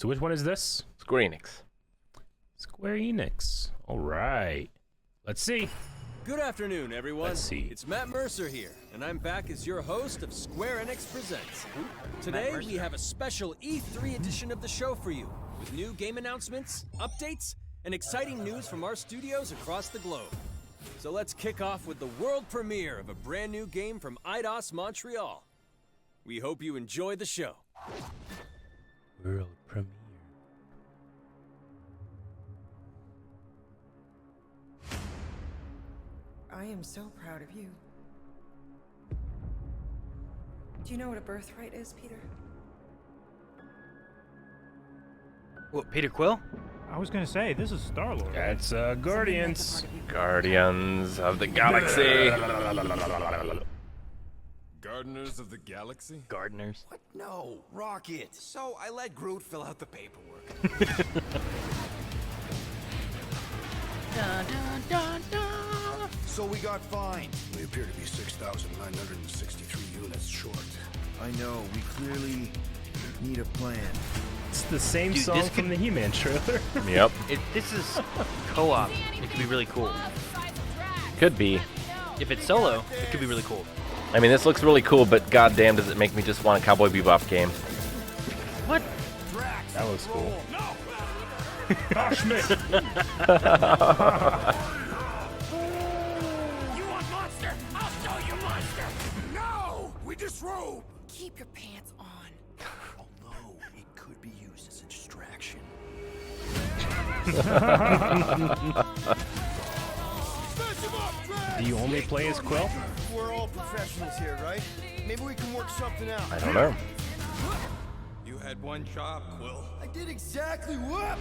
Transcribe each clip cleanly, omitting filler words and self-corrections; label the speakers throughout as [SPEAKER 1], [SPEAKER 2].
[SPEAKER 1] So which one is this?
[SPEAKER 2] Square Enix.
[SPEAKER 1] Square Enix. All right. Let's see.
[SPEAKER 3] Good afternoon, everyone.
[SPEAKER 1] Let's see.
[SPEAKER 3] It's Matt Mercer here, and I'm back as your host of Square Enix Presents. Today, we have a special E3 edition of the show for you, with new game announcements, updates, and exciting news from our studios across the globe. So let's kick off with the world premiere of a brand new game from Eidos Montreal. We hope you enjoy the show.
[SPEAKER 1] World premiere.
[SPEAKER 4] I am so proud of you. Do you know what a birthright is, Peter?
[SPEAKER 5] What, Peter Quill?
[SPEAKER 6] I was gonna say, this is Star-Lord.
[SPEAKER 1] That's Guardians.
[SPEAKER 2] Guardians of the Galaxy.
[SPEAKER 7] Gardeners of the Galaxy?
[SPEAKER 5] Gardeners.
[SPEAKER 8] What? No, Rocket. So I let Groot fill out the paperwork.
[SPEAKER 5] Dun, dun, dun, dun.
[SPEAKER 8] So we got fined. We appear to be 6,963 units short. I know, we clearly need a plan.
[SPEAKER 1] It's the same
[SPEAKER 5] Dude,
[SPEAKER 1] song
[SPEAKER 5] this
[SPEAKER 1] from the He-Man trailer.
[SPEAKER 2] Yep.
[SPEAKER 5] This is co-op. It could be really cool.
[SPEAKER 2] Could be.
[SPEAKER 5] If it's solo, it could be really cool.
[SPEAKER 2] I mean, this looks really cool, but goddamn, does it make me just want a Cowboy Bebop game?
[SPEAKER 5] What?
[SPEAKER 1] That looks cool.
[SPEAKER 6] Gosh, me!
[SPEAKER 8] You want monster? I'll show you monster! No! We disrobe!
[SPEAKER 4] Keep your pants on.
[SPEAKER 8] Although, it could be used as a distraction.
[SPEAKER 1] Do you only play as Quill?
[SPEAKER 8] We're all professionals here, right? Maybe we can work something out.
[SPEAKER 2] I don't know.
[SPEAKER 7] You had one job, Quill.
[SPEAKER 8] I did exactly what?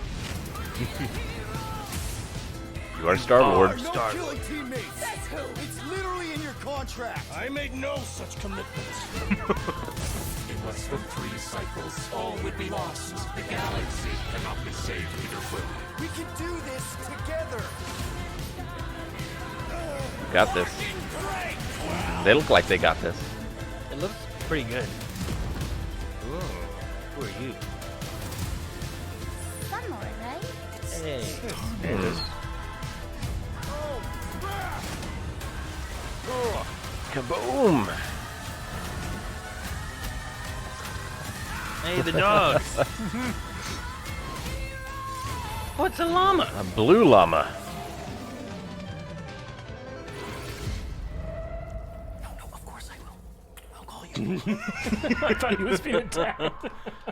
[SPEAKER 2] You are Star-Lord.
[SPEAKER 8] No killing teammates. That's who. It's literally in your contract. I made no such commitments.
[SPEAKER 9] In less than 3 cycles, all would be lost. The galaxy cannot be saved, Peter Quill.
[SPEAKER 8] We can do this together.
[SPEAKER 2] Got this. They look like they got this.
[SPEAKER 5] It looks pretty good. Ooh. Who are you?
[SPEAKER 10] Sunlord, right?
[SPEAKER 5] Hey.
[SPEAKER 1] There it is.
[SPEAKER 2] Kaboom!
[SPEAKER 5] Hey, the dog. What's a llama?
[SPEAKER 2] A blue llama.
[SPEAKER 8] No, of course I will. I'll call you.
[SPEAKER 1] I thought he was being attacked.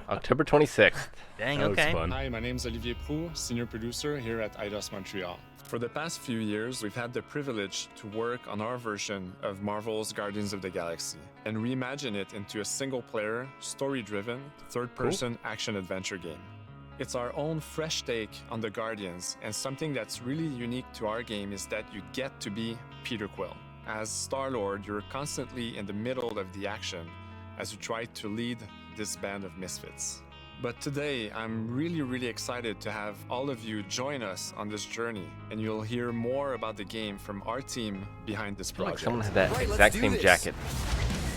[SPEAKER 2] October 26th.
[SPEAKER 5] Dang,
[SPEAKER 1] That looks
[SPEAKER 5] okay.
[SPEAKER 1] fun.
[SPEAKER 7] Hi, my name's Olivier Proux, senior producer here at Eidos Montreal. For the past few years, we've had the privilege to work on our version of Marvel's Guardians of the Galaxy and reimagine it into a single-player, story-driven, third-person action-adventure game. It's our own fresh take on the Guardians, and something that's really unique to our game is that you get to be Peter Quill. As Star-Lord, you're constantly in the middle of the action as you try to lead this band of misfits. But today, I'm really excited to have all of you join us on this journey, and you'll hear more about the game from our team behind this
[SPEAKER 2] I feel like
[SPEAKER 7] project.
[SPEAKER 2] someone had that
[SPEAKER 8] Right, let's
[SPEAKER 2] exact
[SPEAKER 8] do
[SPEAKER 2] same
[SPEAKER 8] this.
[SPEAKER 2] jacket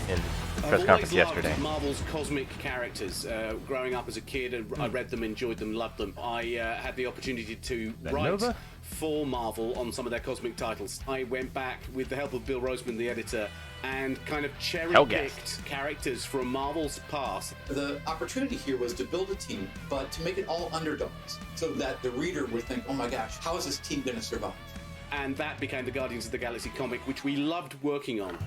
[SPEAKER 2] in the press conference yesterday.
[SPEAKER 11] Marvel's cosmic characters. Growing up as a kid, I read them, enjoyed them, loved them. I had the opportunity to
[SPEAKER 1] That
[SPEAKER 11] write
[SPEAKER 1] Nova?
[SPEAKER 11] for Marvel on some of their cosmic titles. I went back with the help of Bill Roseman, the editor, and kind of cherry-picked characters from Marvel's past.
[SPEAKER 12] The opportunity here was to build a team, but to make it all underdogs, so that the reader would think, oh my gosh, how is this team going to survive?
[SPEAKER 11] And that became the Guardians of the Galaxy comic, which we loved working on.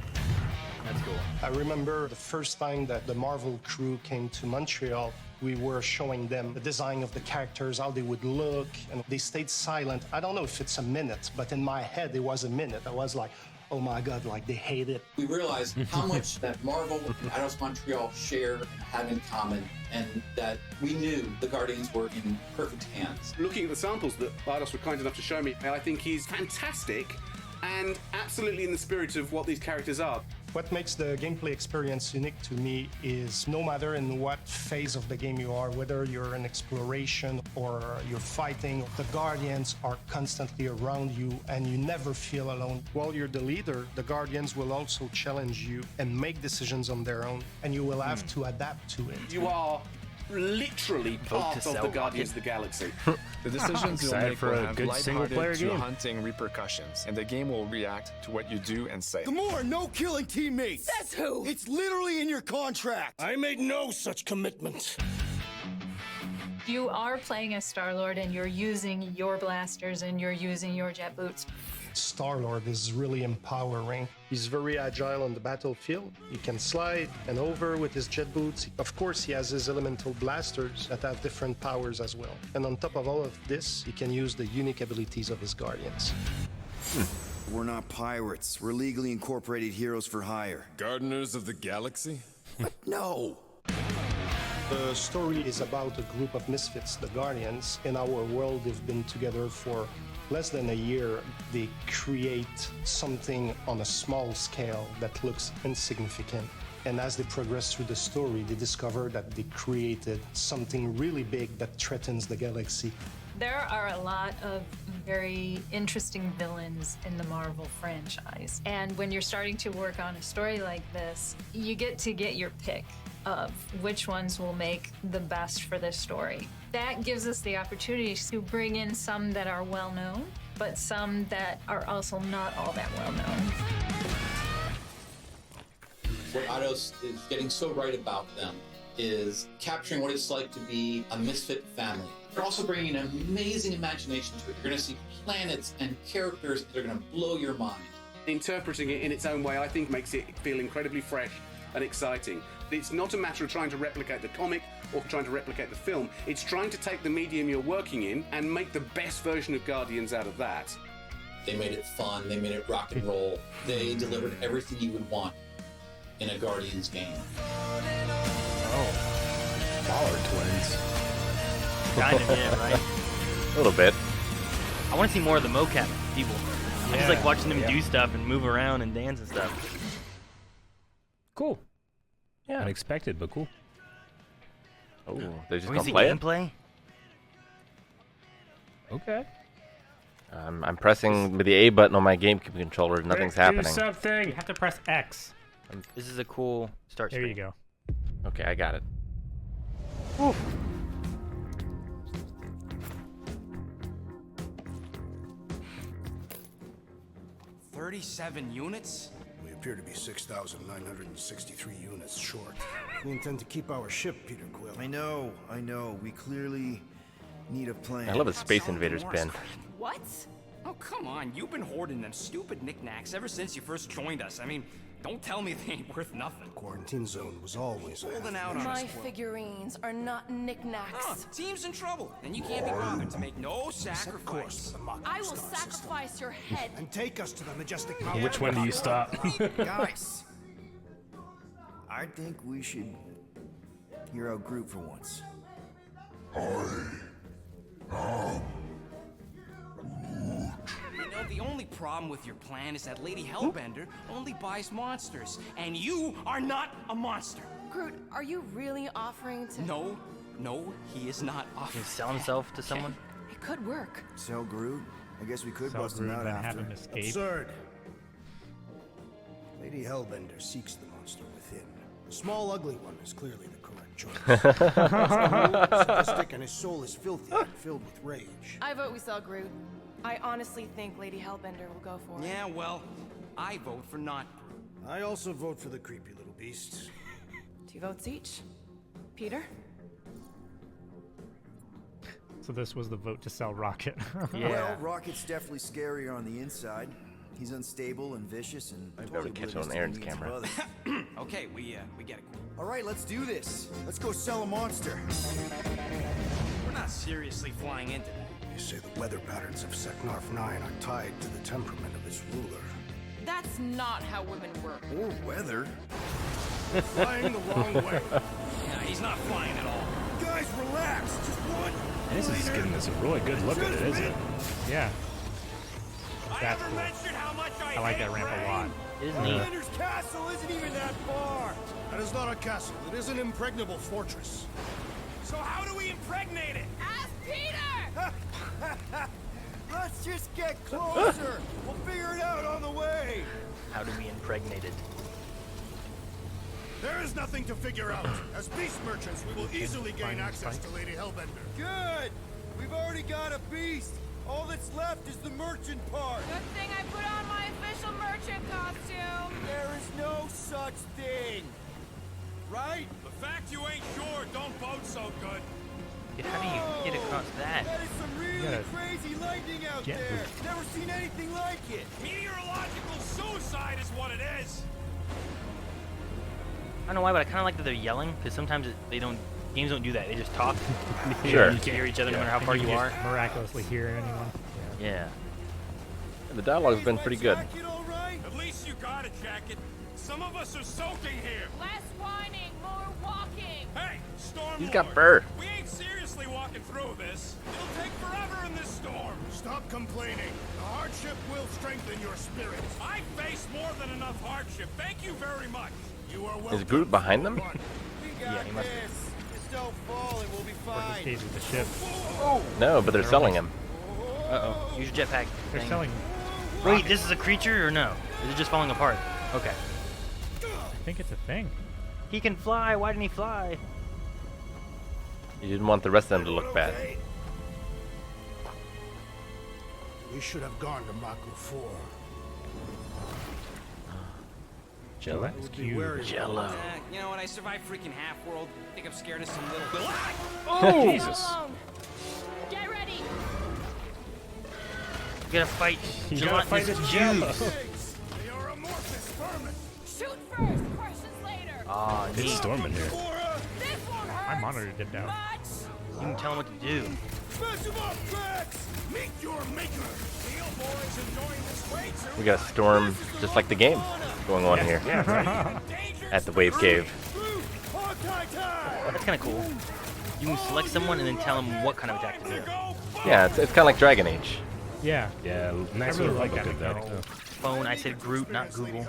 [SPEAKER 5] That's cool.
[SPEAKER 13] I remember the first time that the Marvel crew came to Montreal, we were showing them the design of the characters, how they would look, and they stayed silent. I don't know if it's a minute, but in my head, it was a minute. I was like, oh my God, like they hate it.
[SPEAKER 12] We realized how much that Marvel and Eidos Montreal share and have in common, and that we knew the Guardians were in perfect hands.
[SPEAKER 11] Looking at the samples that Eidos were kind enough to show me, I think he's fantastic and absolutely in the spirit of what these characters are.
[SPEAKER 13] What makes the gameplay experience unique to me is no matter in what phase of the game you are, whether you're in exploration or you're fighting, the Guardians are constantly around you and you never feel alone. While you're the leader, the Guardians will also challenge you and make decisions on their own, and you will have to adapt to it.
[SPEAKER 11] You are literally part of the Guardians of the Galaxy.
[SPEAKER 7] The decisions you'll
[SPEAKER 1] Excited
[SPEAKER 7] make
[SPEAKER 1] for
[SPEAKER 7] will
[SPEAKER 1] a
[SPEAKER 7] have
[SPEAKER 1] good single-player
[SPEAKER 7] lighthearted to
[SPEAKER 1] game.
[SPEAKER 7] haunting repercussions, and the game will react to what you do and say.
[SPEAKER 8] Gamora, no killing teammates!
[SPEAKER 4] Says who?
[SPEAKER 8] It's literally in your contract! I made no such commitment.
[SPEAKER 10] You are playing as Star-Lord and you're using your blasters and you're using your jet boots.
[SPEAKER 13] Star-Lord is really empowering. He's very agile on the battlefield. He can slide and over with his jet boots. Of course, he has his elemental blasters that have different powers as well. And on top of all of this, he can use the unique abilities of his Guardians.
[SPEAKER 8] We're not pirates. We're legally incorporated heroes for hire.
[SPEAKER 9] Gardeners of the Galaxy?
[SPEAKER 8] No!
[SPEAKER 13] The story is about a group of misfits, the Guardians. In our world, they've been together for less than a year. They create something on a small scale that looks insignificant. And as they progress through the story, they discover that they created something really big that threatens the galaxy.
[SPEAKER 10] There are a lot of very interesting villains in the Marvel franchise. And when you're starting to work on a story like this, you get to get your pick of which ones will make the best for this story. That gives us the opportunity to bring in some that are well known, but some that are also not all that well known.
[SPEAKER 12] What Eidos is getting so right about them is capturing what it's like to be a misfit family. They're also bringing an amazing imagination to it. You're going to see planets and characters that are going to blow your mind.
[SPEAKER 11] Interpreting it in its own way, I think, makes it feel incredibly fresh and exciting. It's not a matter of trying to replicate the comic or trying to replicate the film. It's trying to take the medium you're working in and make the best version of Guardians out of that.
[SPEAKER 12] They made it fun. They made it rock and roll. They delivered everything you would want in a Guardians game.
[SPEAKER 1] Oh, Waller twins.
[SPEAKER 5] Kind of, yeah, right?
[SPEAKER 2] A little bit.
[SPEAKER 5] I want to see more of the mocap people. I just like watching them do stuff and move around and dance and stuff.
[SPEAKER 1] Cool. Yeah. Unexpected, but cool.
[SPEAKER 2] Oh, they're just
[SPEAKER 5] Can we
[SPEAKER 2] gonna
[SPEAKER 5] see
[SPEAKER 2] play it?
[SPEAKER 5] gameplay?
[SPEAKER 1] Okay.
[SPEAKER 2] I'm pressing the A button on my GameCube controller. Nothing's happening.
[SPEAKER 1] Do something.
[SPEAKER 6] You have to press X.
[SPEAKER 5] This is a cool start
[SPEAKER 6] There
[SPEAKER 5] screen.
[SPEAKER 6] you go.
[SPEAKER 2] Okay, I got it.
[SPEAKER 5] Oof.
[SPEAKER 8] $37 units? We appear to be 6,963 units short. We intend to keep our ship, Peter Quill. I know. We clearly need a plan.
[SPEAKER 2] I love the Space Invaders pin.
[SPEAKER 14] What? Oh, come on. You've been hoarding them stupid knickknacks ever since you first joined us. I mean, don't tell me they ain't worth nothing.
[SPEAKER 8] Quarantine zone was always
[SPEAKER 14] holding out on
[SPEAKER 4] My
[SPEAKER 14] us.
[SPEAKER 4] figurines are not knickknacks.
[SPEAKER 14] Huh, team's in trouble, and you can't be bothered to make no sacrifice.
[SPEAKER 4] I will sacrifice your head.
[SPEAKER 8] And take us to the majestic mountain.
[SPEAKER 1] Which one do you stop?
[SPEAKER 8] Guys, I think we should hear our group for once.
[SPEAKER 14] You know, the only problem with your plan is that Lady Hellbender only buys monsters, and you are not a monster.
[SPEAKER 4] Groot, are you really offering to...
[SPEAKER 14] No, he is not
[SPEAKER 5] Can
[SPEAKER 14] offering.
[SPEAKER 5] he sell himself to someone?
[SPEAKER 4] It could work.
[SPEAKER 8] Sell Groot? I guess we could
[SPEAKER 6] Sell
[SPEAKER 8] bust him
[SPEAKER 6] Groot,
[SPEAKER 8] out
[SPEAKER 6] then
[SPEAKER 8] after.
[SPEAKER 6] have him escape.
[SPEAKER 8] Absurd. Lady Hellbender seeks the monster within. The small, ugly one is clearly the correct choice. Sadistic, and his soul is filthy and filled with rage.
[SPEAKER 4] I vote we sell Groot. I honestly think Lady Hellbender will go for it.
[SPEAKER 14] Yeah, well, I vote for not Groot.
[SPEAKER 8] I also vote for the creepy little beast.
[SPEAKER 4] 2 votes each. Peter?
[SPEAKER 6] So this was the vote to sell Rocket.
[SPEAKER 8] Well, Rocket's definitely scarier on the inside. He's unstable and vicious and
[SPEAKER 2] I'd be able to catch it on Aaron's camera.
[SPEAKER 14] Okay, we get it.
[SPEAKER 8] All right, let's do this. Let's go sell a monster.
[SPEAKER 14] We're not seriously flying into that.
[SPEAKER 8] They say the weather patterns of Seknarf 9 are tied to the temperament of its ruler.
[SPEAKER 4] That's not how women work.
[SPEAKER 8] Or weather. Flying the wrong way.
[SPEAKER 14] Nah, he's not flying at all.
[SPEAKER 8] Guys, relax. Just one.
[SPEAKER 1] This is giving us a really good look at it, isn't it?
[SPEAKER 6] Yeah. That's cool. I like that ramp a lot.
[SPEAKER 5] It is neat.
[SPEAKER 8] Commander's castle isn't even that far. That is not a castle. It is an impregnable fortress.
[SPEAKER 14] So how do we impregnate it?
[SPEAKER 4] Ask Peter!
[SPEAKER 8] Let's just get closer. We'll figure it out on the way.
[SPEAKER 5] How do we impregnate it?
[SPEAKER 8] There is nothing to figure out. As beast merchants, we will easily gain access to Lady Hellbender.
[SPEAKER 15] Good! We've already got a beast. All that's left is the merchant part.
[SPEAKER 4] Good thing I put on my official merchant costume.
[SPEAKER 15] There is no such thing. Right?
[SPEAKER 9] The fact you ain't sure don't bode so good.
[SPEAKER 5] Dude, how do you get across that?
[SPEAKER 15] That is some really crazy lightning out
[SPEAKER 5] get
[SPEAKER 15] there. Never seen anything like it.
[SPEAKER 9] Meteorological suicide is what it is.
[SPEAKER 5] I don't know why, but I kind of like that they're yelling, because sometimes games don't do that. They just talk.
[SPEAKER 2] Sure.
[SPEAKER 5] You can hear each other no matter how far you are.
[SPEAKER 6] Miraculously hear anyone.
[SPEAKER 5] Yeah.
[SPEAKER 2] The dialogue's been pretty good.
[SPEAKER 9] At least you got a jacket. Some of us are soaking here.
[SPEAKER 4] Less whining, more walking.
[SPEAKER 9] Hey, Storm
[SPEAKER 2] He's got
[SPEAKER 9] Lord,
[SPEAKER 2] fur.
[SPEAKER 9] We ain't seriously walking through this. It'll take forever in this storm.
[SPEAKER 8] Stop complaining. The hardship will strengthen your spirit.
[SPEAKER 9] I face more than enough hardship. Thank you very much.
[SPEAKER 8] You are
[SPEAKER 2] Is Groot behind them?
[SPEAKER 15] Yeah, he must be. Just don't fall and we'll be fine.
[SPEAKER 6] Stays with the ship.
[SPEAKER 2] No, but they're selling him.
[SPEAKER 5] Uh-oh. Use your jetpack.
[SPEAKER 6] They're
[SPEAKER 5] thing.
[SPEAKER 6] selling.
[SPEAKER 5] Wait, this is a creature or no? Is it just falling apart? Okay.
[SPEAKER 6] I think it's a thing.
[SPEAKER 5] He can fly. Why didn't he fly?
[SPEAKER 2] You didn't want the rest of them to look bad.
[SPEAKER 8] We should have gone to Maku 4.
[SPEAKER 2] Jello. Jello.
[SPEAKER 14] You know what? I survived freaking half-world. Think I'm scared of some little...
[SPEAKER 1] Oh, Jesus.
[SPEAKER 4] Get ready.
[SPEAKER 5] You gotta fight.
[SPEAKER 6] You gotta fight this Jello.
[SPEAKER 8] They are amorphous vermin.
[SPEAKER 4] Shoot first, questions later.
[SPEAKER 5] Aw,
[SPEAKER 1] It's storming here.
[SPEAKER 4] This one hurts.
[SPEAKER 6] My monitor dipped out.
[SPEAKER 5] You can tell him what to do.
[SPEAKER 8] Smash them up, Drax! Meet your maker. Steel boys enjoying this way too.
[SPEAKER 2] We got a storm just like the game going on here. At the Wave Cave.
[SPEAKER 5] That's kind of cool. You can select someone and then tell them what kind of attack to do.
[SPEAKER 2] Yeah, it's kind of like Dragon Age.
[SPEAKER 6] Yeah.
[SPEAKER 1] Yeah, nice
[SPEAKER 6] I really
[SPEAKER 1] little
[SPEAKER 6] like
[SPEAKER 1] look
[SPEAKER 6] that
[SPEAKER 1] at that.
[SPEAKER 6] mechanic.
[SPEAKER 5] Phone, I said Groot, not Google.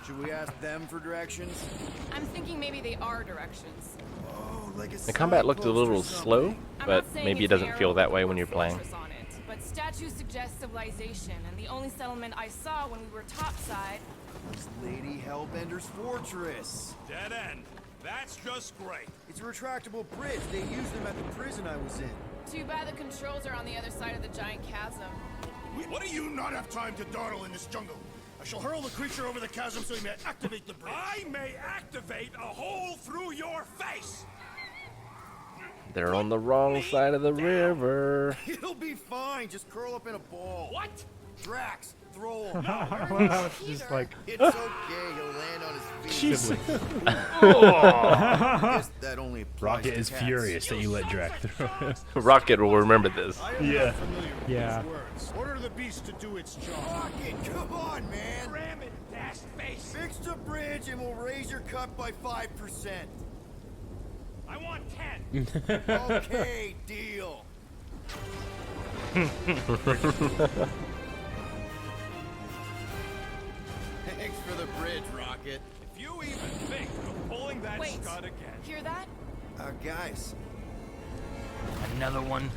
[SPEAKER 15] Should we ask them for directions?
[SPEAKER 4] I'm thinking maybe they are directions.
[SPEAKER 15] Oh, like a
[SPEAKER 2] The combat looked a little
[SPEAKER 15] signpost or
[SPEAKER 2] slow,
[SPEAKER 15] something.
[SPEAKER 2] but maybe it doesn't feel that way when you're playing.
[SPEAKER 4] On it, but statues suggest civilization, and the only settlement I saw when we were topside.
[SPEAKER 15] It's Lady Hellbender's fortress.
[SPEAKER 9] Dead end. That's just great.
[SPEAKER 15] It's a retractable bridge. They used them at the prison I was in.
[SPEAKER 4] Too bad the controls are on the other side of the giant chasm.
[SPEAKER 8] What do you not have time to dawdle in this jungle? I shall hurl the creature over the chasm so he may activate the bridge.
[SPEAKER 9] I may activate a hole through your face.
[SPEAKER 2] They're on the wrong side of the river.
[SPEAKER 15] It'll be fine. Just curl up in a ball.
[SPEAKER 9] What?
[SPEAKER 15] Drax, throw him.
[SPEAKER 6] It's just like
[SPEAKER 15] It's okay. He'll land on his feet.
[SPEAKER 1] Jesus.
[SPEAKER 15] Guess that only applies
[SPEAKER 1] Rocket
[SPEAKER 15] to
[SPEAKER 1] is
[SPEAKER 15] cats.
[SPEAKER 1] furious that you let Drac through.
[SPEAKER 2] Rocket will remember this.
[SPEAKER 1] Yeah.
[SPEAKER 6] Yeah.
[SPEAKER 8] Order the beast to do its job.
[SPEAKER 15] Rocket, come on, man.
[SPEAKER 9] Ram it, dash face.
[SPEAKER 15] Fix the bridge and we'll raise your cut by 5%.
[SPEAKER 9] I want 10.
[SPEAKER 15] Okay, deal. Thanks for the bridge, Rocket.
[SPEAKER 9] If you even think of pulling that
[SPEAKER 4] Wait.
[SPEAKER 9] scud again.
[SPEAKER 4] Hear that?
[SPEAKER 15] Guys.
[SPEAKER 5] Another one.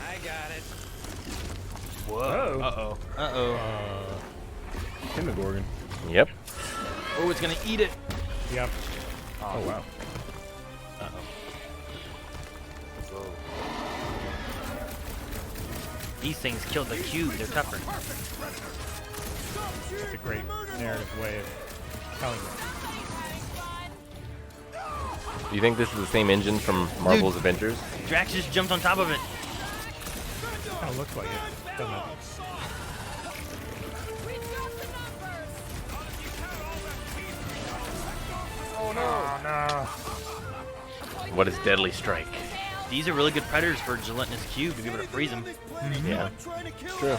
[SPEAKER 14] I got it.
[SPEAKER 5] Whoa. Uh-oh. Uh-oh.
[SPEAKER 1] Demogorgon.
[SPEAKER 2] Yep.
[SPEAKER 5] Oh, it's gonna eat it.
[SPEAKER 6] Yep.
[SPEAKER 1] Oh, wow.
[SPEAKER 5] These things killed the cube. They're tougher.
[SPEAKER 6] That's a great narrative way of telling it.
[SPEAKER 2] Do you think this is the same engine from Marvel's Avengers?
[SPEAKER 5] Drax just jumped on top of it.
[SPEAKER 6] Kind of looks like it, doesn't it?
[SPEAKER 15] Oh no.
[SPEAKER 6] Oh no.
[SPEAKER 2] What is Deadly Strike?
[SPEAKER 5] These are really good predators for gelatinous cube to be able to freeze them.
[SPEAKER 2] Yeah. True.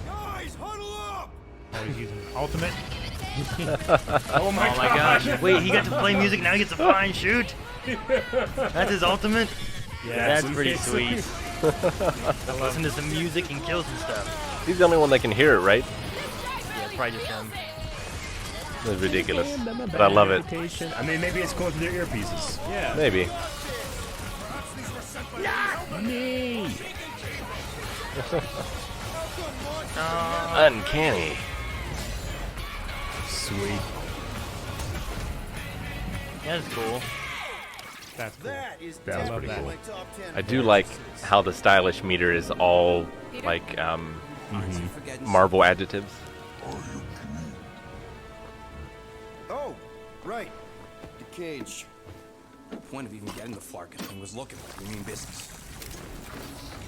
[SPEAKER 15] Guys, huddle up.
[SPEAKER 6] Oh, he's using ultimate.
[SPEAKER 5] Oh my gosh. Wait, he got to play music, now he gets to fly and shoot? That's his ultimate?
[SPEAKER 6] Yeah,
[SPEAKER 5] that's pretty sweet. Listen to some music and kill some stuff.
[SPEAKER 2] He's the only one that can hear it, right?
[SPEAKER 5] Yeah, it's probably just him.
[SPEAKER 2] That's ridiculous. But I love it.
[SPEAKER 1] I mean, maybe it's close to their earpieces.
[SPEAKER 6] Yeah.
[SPEAKER 2] Maybe.
[SPEAKER 1] Me.
[SPEAKER 2] Uncanny.
[SPEAKER 1] Sweet.
[SPEAKER 5] Yeah, that's cool.
[SPEAKER 6] That's cool.
[SPEAKER 15] That is
[SPEAKER 1] That was
[SPEAKER 15] definitely
[SPEAKER 1] pretty cool.
[SPEAKER 15] my top 10
[SPEAKER 2] I do like how the stylish meter is all like Marvel adjectives.
[SPEAKER 15] Oh, right. The cage.
[SPEAKER 14] The point of even getting the Flarkin thing was looking like we mean business.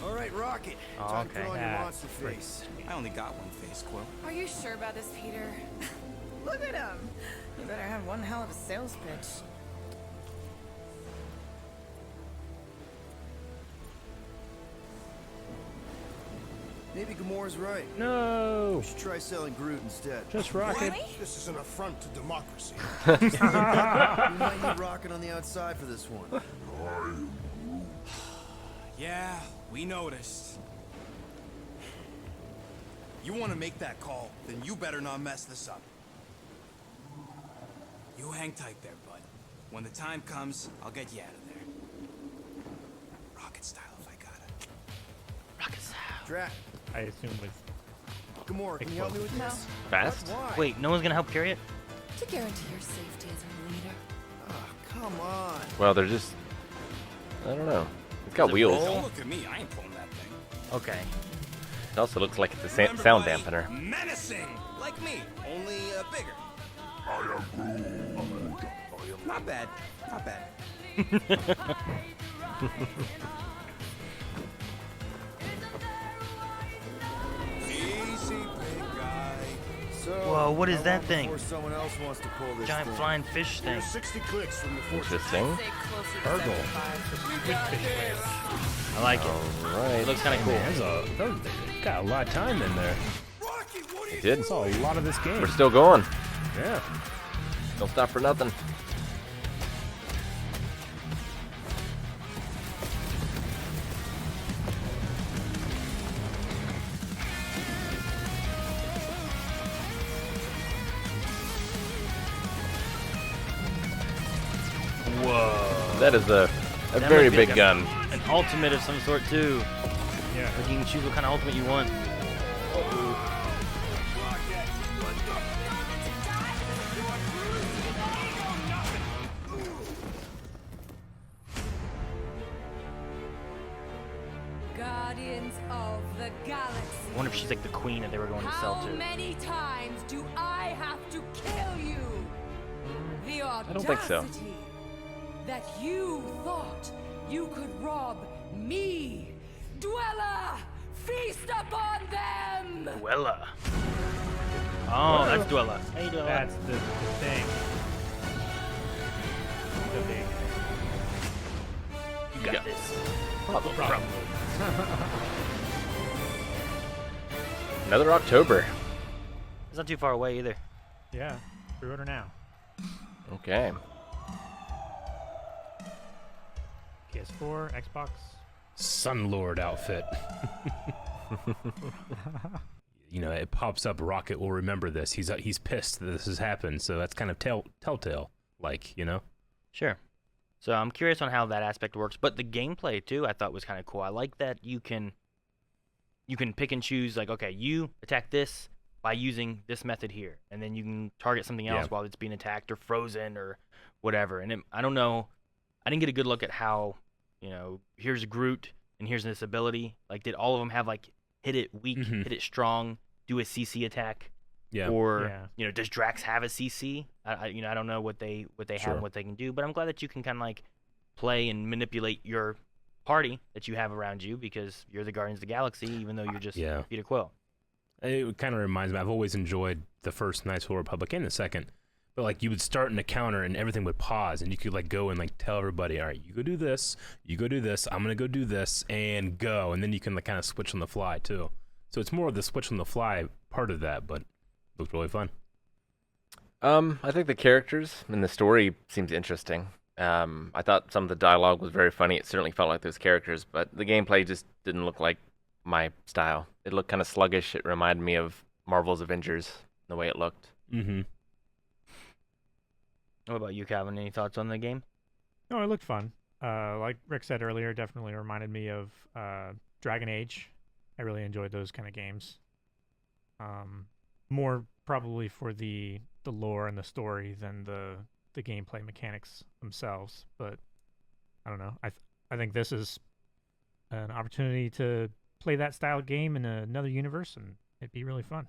[SPEAKER 15] All right, Rocket.
[SPEAKER 5] Oh,
[SPEAKER 15] Time to
[SPEAKER 5] okay.
[SPEAKER 15] put on your
[SPEAKER 6] That's
[SPEAKER 15] monster face.
[SPEAKER 14] I only got one face, Quill.
[SPEAKER 4] Are you sure about this, Peter? Look at him. You better have one hell of a sales pitch.
[SPEAKER 15] Maybe Gamora's right.
[SPEAKER 1] No.
[SPEAKER 15] We should try selling Groot instead.
[SPEAKER 1] Just Rocket.
[SPEAKER 8] This is an affront to democracy.
[SPEAKER 15] We might need Rocket on the outside for this one.
[SPEAKER 14] Yeah, we noticed.
[SPEAKER 15] You want to make that call, then you better not mess this up.
[SPEAKER 14] You hang tight there, bud. When the time comes, I'll get you out of there. Rocket style if I got it.
[SPEAKER 5] Rocket style.
[SPEAKER 15] Drat,
[SPEAKER 6] I assume with
[SPEAKER 15] Gamora, can you help me with
[SPEAKER 4] No.
[SPEAKER 15] this?
[SPEAKER 2] Fast?
[SPEAKER 15] Why?
[SPEAKER 5] Wait, no one's gonna help carry it?
[SPEAKER 4] To guarantee your safety as a leader.
[SPEAKER 15] Oh, come on.
[SPEAKER 2] Well, they're just. I don't know. It's got
[SPEAKER 5] it
[SPEAKER 2] wheels.
[SPEAKER 14] Don't look at me, I ain't pulling that thing.
[SPEAKER 5] Okay.
[SPEAKER 2] It also looks like it's a
[SPEAKER 14] Remember,
[SPEAKER 2] sound
[SPEAKER 14] buddy,
[SPEAKER 2] dampener.
[SPEAKER 14] Menacing, like me, only bigger. Not bad, not bad.
[SPEAKER 15] Easy, big guy. So,
[SPEAKER 5] Whoa, what is
[SPEAKER 15] how
[SPEAKER 5] that
[SPEAKER 15] long
[SPEAKER 5] thing?
[SPEAKER 15] before someone else wants to pull this
[SPEAKER 5] Giant
[SPEAKER 15] thing?
[SPEAKER 5] flying fish thing.
[SPEAKER 8] Here's 60 clicks from the fortress.
[SPEAKER 2] Interesting.
[SPEAKER 4] Say closer to
[SPEAKER 1] Turtle.
[SPEAKER 4] 75.
[SPEAKER 5] I like it.
[SPEAKER 2] Alright.
[SPEAKER 5] It looks kind of cool.
[SPEAKER 1] They got a lot of time in there.
[SPEAKER 2] It did.
[SPEAKER 1] Saw a lot of this game.
[SPEAKER 2] We're still going.
[SPEAKER 1] Yeah.
[SPEAKER 2] Don't stop for nothing.
[SPEAKER 5] Whoa.
[SPEAKER 2] That is a
[SPEAKER 5] That
[SPEAKER 2] very
[SPEAKER 5] must be
[SPEAKER 2] big
[SPEAKER 5] like
[SPEAKER 2] gun.
[SPEAKER 5] An ultimate of some sort too.
[SPEAKER 6] yeah.
[SPEAKER 5] Like you can choose what kind of ultimate you want.
[SPEAKER 16] Guardians of the Galaxy.
[SPEAKER 5] I wonder if she's like the queen that they were going to sell
[SPEAKER 16] How
[SPEAKER 5] to.
[SPEAKER 16] many times do I have to kill you? The audacity
[SPEAKER 2] don't think so.
[SPEAKER 16] that you thought you could rob me, Dweller! Feast upon them!
[SPEAKER 5] Dweller. Oh, that's Dweller. Hey, Dweller.
[SPEAKER 6] That's the thing. The big
[SPEAKER 5] You got this.
[SPEAKER 2] Probably.
[SPEAKER 6] problem.
[SPEAKER 2] Another October.
[SPEAKER 5] It's not too far away either.
[SPEAKER 6] Yeah. Pre-order now.
[SPEAKER 2] Okay.
[SPEAKER 6] PS4, Xbox.
[SPEAKER 1] Sunlord outfit. You know, it pops up. Rocket will remember this. He's pissed that this has happened. So that's kind of telltale, like, you know.
[SPEAKER 5] Sure. So I'm curious on how that aspect works, but the gameplay too I thought was kind of cool. I like that you can pick and choose, like, okay, you attack this by using this method here, and then you can target something else while it's being attacked or frozen or whatever. And I don't know, I didn't get a good look at how, you know, here's Groot and here's this ability. Like, did all of them have like hit it weak, hit it strong, do a CC attack?
[SPEAKER 1] Yeah.
[SPEAKER 5] Or you know, does Drax have a CC? I don't know what they have and what they can do, but I'm glad that you can kind of like play and manipulate your party that you have around you because you're the Guardians of the Galaxy, even though you're just Peter Quill.
[SPEAKER 1] It kind of reminds me. I've always enjoyed the first Knights of the Republic and the second, but like you would start an encounter and everything would pause, and you could like go and like tell everybody, all right, you go do this, you go do this, I'm gonna go do this, and go, and then you can like kind of switch on the fly too. So it's more of the switch on the fly part of that, but looked really fun.
[SPEAKER 2] I think the characters and the story seems interesting. I thought some of the dialogue was very funny. It certainly felt like those characters, but the gameplay just didn't look like my style. It looked kind of sluggish. It reminded me of Marvel's Avengers, the way it looked.
[SPEAKER 1] Mm-hmm.
[SPEAKER 5] What about you, Calvin? Any thoughts on the game?
[SPEAKER 6] No, it looked fun. Like Rick said earlier, definitely reminded me of Dragon Age. I really enjoyed those kind of games. More probably for the lore and the story than the the gameplay mechanics themselves. But I don't know. I think this is an opportunity to play that style game in another universe, and it'd be really fun.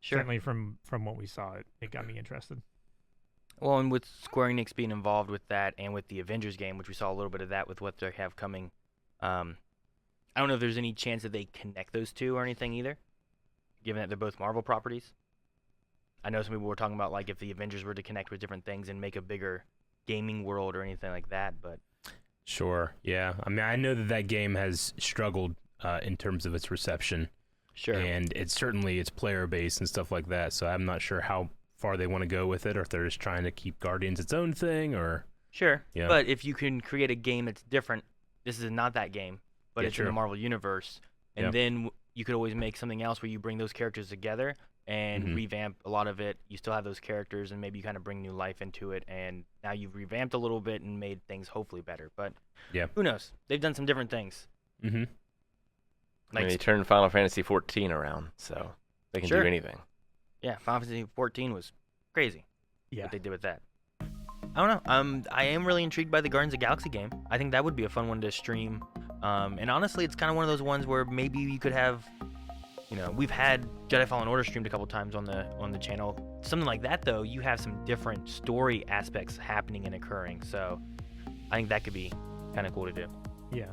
[SPEAKER 5] Sure.
[SPEAKER 6] Certainly from what we saw, it got me interested.
[SPEAKER 5] Well, and with Square Enix being involved with that, and with the Avengers game, which we saw a little bit of that with what they have coming, I don't know if there's any chance that they connect those two or anything either, given that they're both Marvel properties. I know some people were talking about like if the Avengers were to connect with different things and make a bigger gaming world or anything like that, but
[SPEAKER 1] Sure, yeah. I mean, I know that game has struggled in terms of its reception.
[SPEAKER 5] Sure.
[SPEAKER 1] And it's certainly its player base and stuff like that, so I'm not sure how far they want to go with it, or if they're just trying to keep Guardians its own thing, or...
[SPEAKER 5] Sure,
[SPEAKER 1] Yeah.
[SPEAKER 5] but if you can create a game that's different, this is not that game, but
[SPEAKER 1] Yeah,
[SPEAKER 5] it's in the
[SPEAKER 1] true.
[SPEAKER 5] Marvel Universe, and
[SPEAKER 1] Yeah.
[SPEAKER 5] then you could always make something else where you bring those characters together and
[SPEAKER 1] Mhm.
[SPEAKER 5] revamp a lot of it. You still have those characters, and maybe you kind of bring new life into it, and now you've revamped a little bit and made things hopefully better, but
[SPEAKER 1] Yeah.
[SPEAKER 5] who knows? They've done some different things.
[SPEAKER 1] Mm-hmm.
[SPEAKER 2] I mean, they turned Final Fantasy 14 around, so they can
[SPEAKER 5] Sure.
[SPEAKER 2] do anything.
[SPEAKER 5] Yeah, Final Fantasy 14 was crazy.
[SPEAKER 6] Yeah.
[SPEAKER 5] What they did with that. I don't know. I am really intrigued by the Guardians of the Galaxy game. I think that would be a fun one to stream. And honestly, it's kind of one of those ones where maybe you could have, we've had Jedi Fallen Order streamed a couple times on the channel. Something like that, though, you have some different story aspects happening and occurring. So I think that could be kind of cool to do.
[SPEAKER 6] Yeah.